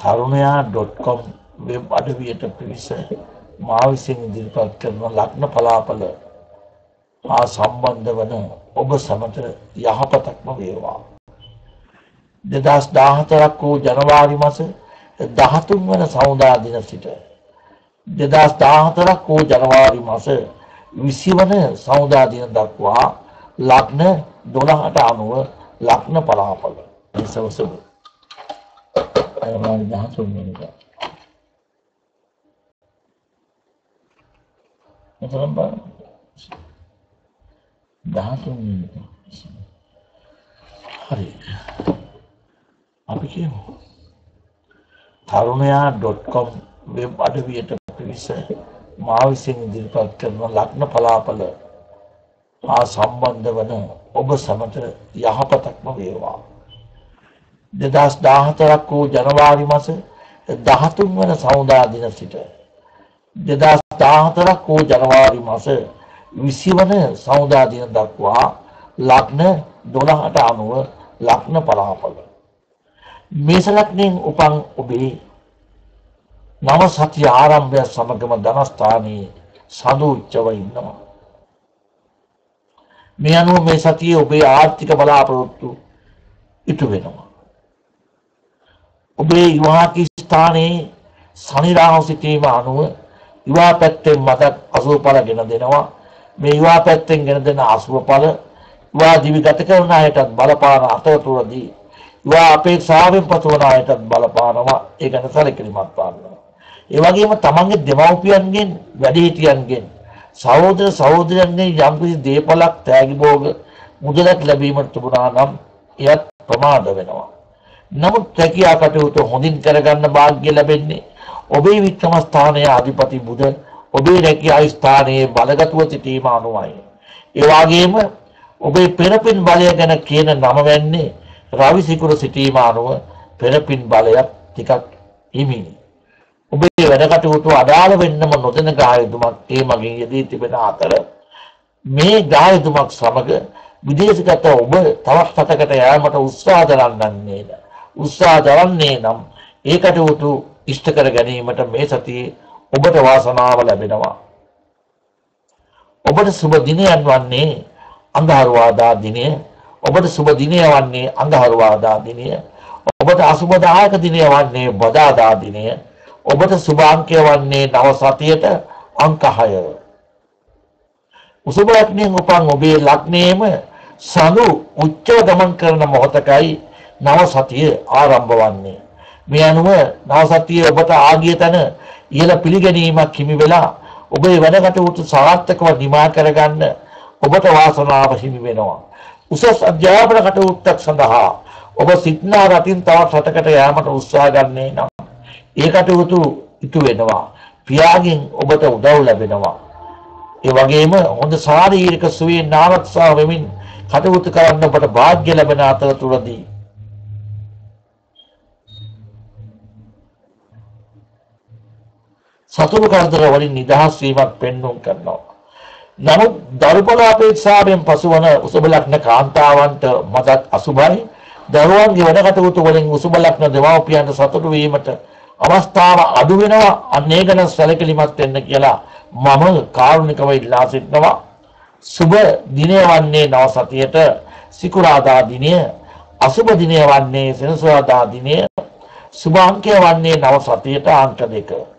tharunaya.com web අඩවියට පිවිස මා විසින් ඉදිරිපත් කරන ලග්න පලාපල හා සම්බන්ධ වන ඔබ සමට යහපතක්ම වේවා. 2014 වූ ජනවාරි මාස 13 වන සවුදා දින සිට 2014 වූ ජනවාරි මාස 20 වන සවුදා දින දක්වා ලග්න 12ට අනුව ලග්න පලාපල සවසු ජනවාරි 13 වෙනිදා November 13 hari අපි කියමු tharunaya.com වෙබ් අඩවියට පිවිස මා විසින් ඉදිරිපත් කරන ලග්න පලාපල හා සම්බන්ධ වන ඔබ සමට යහපතක්ම වේවා. 2014 වූ ජනවාරි මාස 13 වන සවුදා දින සිට 2014 වූ ජනවාරි මාස 20 වන සවුදා දින දක්වා ලග්න 12ට අනුව ලග්න පලාපල මේස ලග්නයෙන් උපන් ඔබේ නව සතිය ආරම්භය සමගම ධනස්ථානයේ සඳු උච්චව ඉන්නවා. මේ අනුව මේ සතියේ ඔබේ ආර්ථික බලාපොරොත්තු ඉටු වෙනවා. ඔබේ විවාහික ස්ථානයේ ශනි රාහු සිටීම අනුව විවාහ පැත්තෙන් මතක් අසුබඵල ගෙන දෙනවා. මේ විවාහ පැත්තෙන් ගෙන දෙන අසුබඵල විවාහ ජීවිත ගත කරන අයටත් බලපාන අතරතුරදී විවාහ අපේක්ෂාවෙන් පසුවන අයටත් බලපානවා. ඒ ගැන සැලකිලිමත් වන්න. ඒ වගේම තමන්ගේ දෙමව්පියන්ගෙන් වැඩිහිටියන්ගෙන් සහෝදර සහෝදරයන්ගෙන් යම්කිසි දේපලක් තෑගි භෝග මුදලක් ලැබීමට තිබුණා නම් එයත් ප්‍රමාද වෙනවා. නමුත් රැකියා කටයුතු හොඳින් කරගන්න වාග්ය ලැබෙන්නේ ඔබේ වික්‍රම ස්ථානයේ අධිපති බුධ ඔබේ රැකියා ස්ථානයේ බලගතුව සිටීම අනුවයි. ඒ වගේම ඔබේ පෙරපින් බලය ගැන කියන නම වෙන්නේ රවි සිකුරු සිටීම අනුව පෙරපින් බලයක් ටිකක් හිමියි. ඔබේ වැඩ කටයුතු අදාළ වෙන්නම නොදෙන ගායතුමක් ඒ මගින් යෙදී තිබෙන අතර මේ ගායතුමක් සමග විදේශගත ඔබ තවත් රටකට යාමට උත්සාහ දරන්නේ නම් ඒ කටයුතු ඉෂ්ට කර ගැනීමට මේ සතියේ ඔබට වාසනාව ලැබෙනවා. ඔබට සුබ දිනයන් වන්නේ අඟහරුවාදා දිනය. ඔබට සුබ දිනය වන්නේ අඟහරුවාදා දිනය. ඔබට අසුබදායක දිනය වන්නේ බදාදා දිනය. ඔබට සුබ අංකය වන්නේ නව සතියට අංක 6. උසුබ ලග්නයෙන් උපන් ඔබේ ලග්නයේම සඳු උච්චව ගමන් කරන මොහොතකයි නව සතිය ආරම්භ වන්නේ. මේ අනුව නව සතියේ ඔබට ආගිය තැන ඉහළ පිළිගැනීමක් හිමි වෙලා ඔබේ වැඩ කටයුතු සාර්ථකව නිමා කරගන්න ඔබට වාසනාව හිමි වෙනවා. උසස් අධ්‍යාපන කටයුත්තක් සඳහා ඔබ සිටනා රටින් තවත් රටකට යාමට උත්සාහ ගන්නේ නම් ඒ කටයුතු ඉටු වෙනවා. පියාගෙන් ඔබට උදව් ලැබෙනවා. ඒ වගේම හොඳ ශාරීරික සුවයෙන් නාරක්ෂා වෙමින් කටයුතු කරන්න ඔබට වාග්ය ලැබෙන අතරතුරදී සතුරු කරදර වලින් නිදහස් වීමක් පෙන්වුම් කරනවා. නමුත් දරුපල අපේක්ෂාවෙන් පසුවන උසබ ලග්න කාන්තාවන්ට මදක් අසුභයි. දරුවන්ගේ වැඩ කටයුතු වලින් උසබ ලග්න දෙමව්පියන්ට සතුටු වීමට අවස්ථාව අඩු වෙනවා. අනේ ගැන සැලකිලිමත් වෙන්න කියලා මම කාරුණිකව ඉල්ලා සිටිනවා. සුබ දිනය වන්නේ නව සතියට සිකුරාදා දිනය, අසුබ දිනය වන්නේ සෙනසුරාදා දිනය, සුබ අංකය වන්නේ නව සතියට අංක 2.